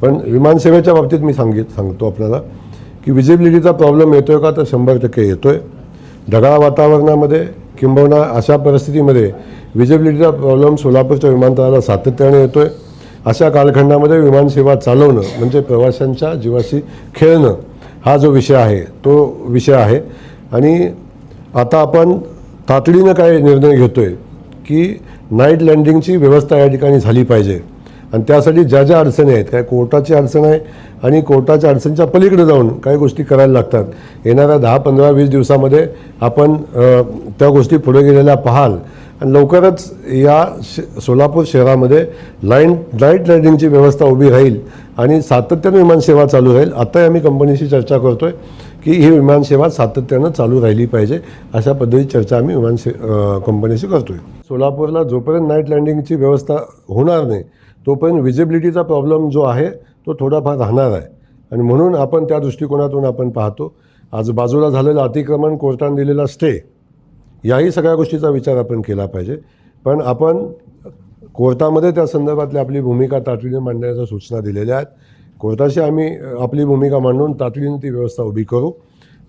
पण विमानसेवेच्या बाबतीत मी सांगतो आपल्याला की विजिबिलिटीचा प्रॉब्लेम येतोय का, तर 100% येतोय. ढगाळ वातावरणामध्ये किंबहुना अशा परिस्थितीमध्ये विजिबिलिटीचा प्रॉब्लेम सोलापूरच्या विमानतळाला सातत्याने येतोय. अशा कालखंडामध्ये विमानसेवा चालवणं म्हणजे प्रवाशांच्या जीवाशी खेळणं हा जो विषय आहे तो विषय आहे. आणि आता आपण तातडीनं काय निर्णय घेतोय की नाईट लँडिंगची व्यवस्था या ठिकाणी झाली पाहिजे. आणि त्यासाठी ज्या ज्या अडचणी आहेत, काय कोर्टाची अडचण आहे आणि कोर्टाच्या अडचणीच्या पलीकडे जाऊन काही गोष्टी करायला लागतात. येणाऱ्या 10, 15, 20 दिवसामध्ये आपण त्या गोष्टी पुढे गेलेल्या पाहाल. आणि लवकरच या सोलापूर शहरामध्ये नाईट लँडिंगची व्यवस्था उभी राहील आणि सातत्यानं विमानसेवा चालू राहील. आत्ताही आम्ही कंपनीशी चर्चा करतो आहे की ही विमानसेवा सातत्यानं चालू राहिली पाहिजे. अशा पद्धतीची चर्चा आम्ही कंपनीशी करतो आहे. सोलापूरला जोपर्यंत नाईट लँडिंगची व्यवस्था होणार नाही तोपर्यंत विजिबिलिटीचा प्रॉब्लेम जो आहे तो थोडाफार राहणार आहे. आणि म्हणून आपण त्या दृष्टिकोनातून आपण पाहतो. आज बाजूला झालेलं अतिक्रमण, कोर्टाने दिलेला स्टे, याही सगळ्या गोष्टीचा विचार आपण केला पाहिजे. पण आपण कोर्टामध्ये त्या संदर्भातली आपली भूमिका तातडीने मांडण्याच्या सूचना दिलेल्या आहेत. कोर्टाशी आम्ही आपली भूमिका मांडून तातडीने ती व्यवस्था उभी करू.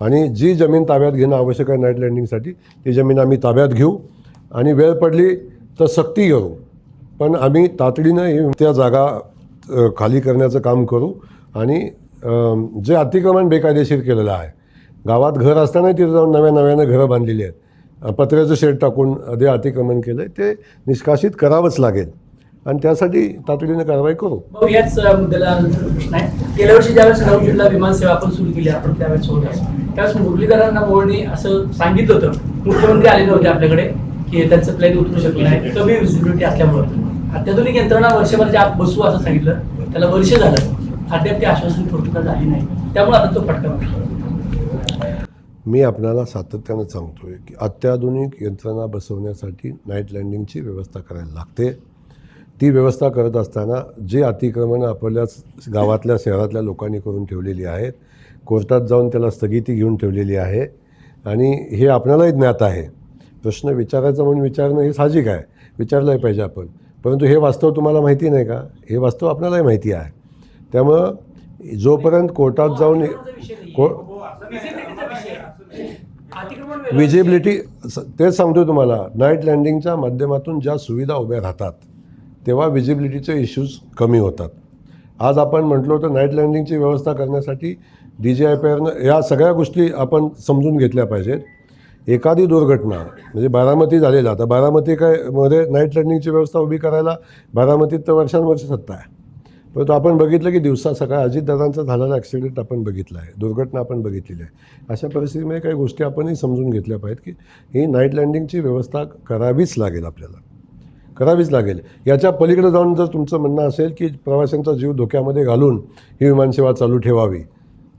आणि जी जमीन ताब्यात घेणं आवश्यक आहे नाईट लँडिंगसाठी ती जमीन आम्ही ताब्यात घेऊ. आणि वेळ पडली तर सक्ती करू. पण आम्ही तातडीनं त्या जागा खाली करण्याचं काम करू. आणि जे अतिक्रमण बेकायदेशीर केलेलं आहे, गावात घर असताना तिथे जाऊन नव्यानं घरं बांधलेली आहेत, पत्र्याचं शेड टाकून जे अतिक्रमण केलं आहे ते निष्कासित करावंच लागेल. आणि त्यासाठी तातडीने कारवाई करू. याच मुद्द्याला प्रश्न आहे. गेल्या वर्षी ज्यावेळेस नवजिल्हा विमानसेवा आपण सुरू केली आपण त्यावेळेस मुरलीधरांना मोहळनी असं सांगितलं होतं, मुख्यमंत्री आलेले होते आपल्याकडे की त्यांचं प्लेन उतरू शकलं नाही, कमी विजिबिलिटी असल्यामुळे. अत्याधुनिक यंत्रणा वर्षभराच्या आत बसू असं सांगितलं, त्याला वर्ष झालं, अद्याप ती आश्वासन पूर्तता झाली नाही. त्यामुळे आता तो फटका बसतो. मी आपल्याला सातत्यानं सांगतोय की अत्याधुनिक यंत्रणा बसवण्यासाठी नाईट लँडिंगची व्यवस्था करायला लागते. ती व्यवस्था करत असताना जे अतिक्रमणं आपल्या गावातल्या शहरातल्या लोकांनी करून ठेवलेली आहेत, कोर्टात जाऊन त्याला स्थगिती घेऊन ठेवलेली आहे. आणि हे आपल्यालाही ज्ञात आहे. प्रश्न विचारायचा म्हणून विचारणं हे साहजिक आहे, विचारलंही पाहिजे आपण. परंतु हे वास्तव तुम्हाला माहिती नाही का? हे वास्तव आपल्यालाही माहिती आहे. त्यामुळं जोपर्यंत कोर्टात जाऊन विजिबिलिटी, तेच सांगतो तुम्हाला, नाईट लँडिंगच्या माध्यमातून ज्या सुविधा उभ्या राहतात तेव्हा विजिबिलिटीचे इश्यूज कमी होतात. आज आपण म्हटलो तर नाईट लँडिंगची व्यवस्था करण्यासाठी DGIPRनं या सगळ्या गोष्टी आपण समजून घेतल्या पाहिजेत. एखादी दुर्घटना म्हणजे बारामती झालेला, आता बारामती मध्ये नाईट लँडिंगची व्यवस्था उभी करायला बारामतीत तर वर्षानुवर्ष सत्ता आहे. परंतु आपण बघितलं की दिवसा सकाळ अजितदादांचा झालेला ॲक्सिडेंट आपण बघितला आहे, दुर्घटना आपण बघितलेली आहे. अशा परिस्थितीमध्ये काही गोष्टी आपणही समजून घेतल्या पाहिजेत की ही नाईट लँडिंगची व्यवस्था करावीच लागेल, आपल्याला करावीच लागेल. याच्या पलीकडे जाऊन जर तुमचं म्हणणं असेल की प्रवाशांचा जीव धोक्यामध्ये घालून ही विमानसेवा चालू ठेवावी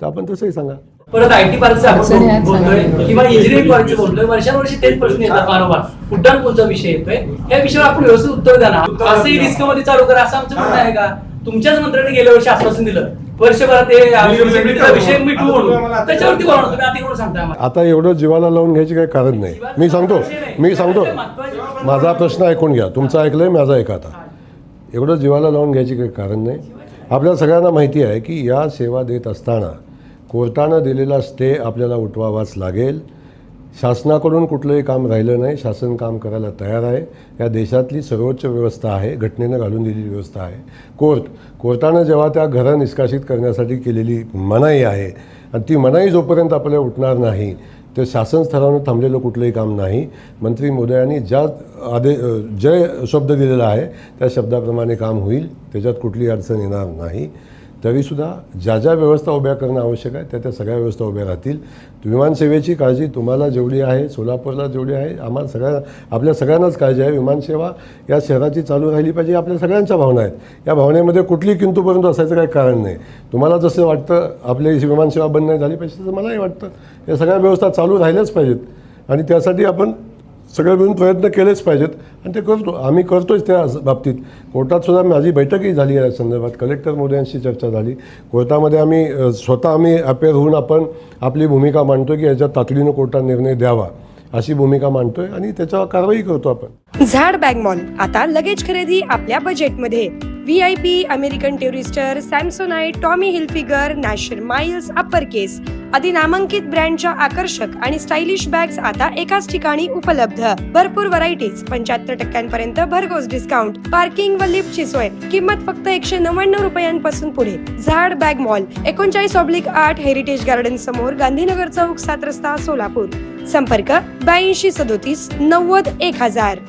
तर आपण तसंही सांगा. परत IT पार्कचं आपण बोलतोय किंवा इंजिनिअरिंग पार्कचं बोलतोय, वर्षानुवर्षी तेच प्रश्न येतात वारंवार. उड्डाण पूलचा विषय येतोय, या विषयावर आपण व्यवस्थित उत्तर द्या ना. असंही रिस्क मध्ये चालू करा असं आमचं म्हणणं आहे का? तुमच्याच मंत्र्यांनी गेल्या वर्षी आश्वासन दिलं वर्षभरात हे विषय मिटवू म्हणून, त्याच्यावरती बोलणार तुम्ही आता एवढं सांगता. आता एवढं जीवाला लावून घ्यायची काही कारण नाही. मी सांगतो माझा प्रश्न ऐकून घ्या. तुमचं ऐकलंय, माझा ऐका. आता एवढं जीवाला लावून घ्यायची काही कारण नाही. आपल्या सगळ्यांना माहिती आहे की या सेवा देत असताना कोर्टानं दिलेला स्टे आपल्याला उठवावाच लागेल. शासनाकडून कुठलंही काम राहिलं नाही, शासन काम करायला तयार आहे. या देशातली सर्वोच्च व्यवस्था आहे, घटनेनं घालून दिलेली व्यवस्था आहे. कोर्टानं जेव्हा त्या घरं निष्कासित करण्यासाठी केलेली मनाई आहे आणि ती मनाई जोपर्यंत आपल्याला उठणार नाही तर शासन स्तरावर थांबलेलं कुठलंही काम नाही. मंत्री महोदयांनी जे शब्द दिलेला आहे त्या शब्दाप्रमाणे काम होईल, त्याच्यात कुठली अडचण येणार नाही. तरीसुद्धा ज्या ज्या व्यवस्था उभ्या करणं आवश्यक आहे त्या सगळ्या व्यवस्था उभ्या राहतील. विमानसेवेची काळजी तुम्हाला जेवढी आहे, सोलापूरला जेवढी आहे, आपल्या सगळ्यांनाच काळजी आहे. विमानसेवा या शहराची चालू राहिली पाहिजे, आपल्या सगळ्यांच्या भावना आहेत. या भावनेमध्ये कुठली किंतुपर्यंत असायचं काही कारण नाही. तुम्हाला जसं वाटतं आपली विमानसेवा बंद नाही झाली पाहिजे तसं मलाही वाटतं. या सगळ्या व्यवस्था चालू राहिल्याच पाहिजेत आणि त्यासाठी आपण सगळे मिळून प्रयत्न केलेच पाहिजेत आणि ते करतो, आम्ही करतोच. त्या बाबतीत कोर्टातसुद्धा माझी बैठकही झाली या संदर्भात, कलेक्टर महोदयांशी चर्चा झाली. कोर्टामध्ये आम्ही स्वतः अपेअर होऊन आपण आपली भूमिका मांडतो की याच्यात तातडीनं कोर्टाने निर्णय द्यावा. अशी भूमिका मांडतोय आणि त्याच्यावर कारवाई करतो आपण. झाड बॅग मॉल आता लगेच खरेदी आपल्या बजेटमध्ये. VIP, American Tourister, Samsonite, Tommy Hilfiger, National Miles, Upper Case आदी नामांकित ब्रँडच्या आकर्षक आणि स्टायलिश बॅग्स आता एकाच ठिकाणी उपलब्ध. भरपूर व्हरायटीज, 75% भरघोस डिस्काउंट, पार्किंग व लिफ्टची सोय. किंमत फक्त 199 रुपयांपासून पुढे. झाड बॅग मॉल 39/8 हेरिटेज गार्डन समोर, गांधीनगर चौक, 7 रस्ता, सोलापूर. संपर्क 82 37 90 1000.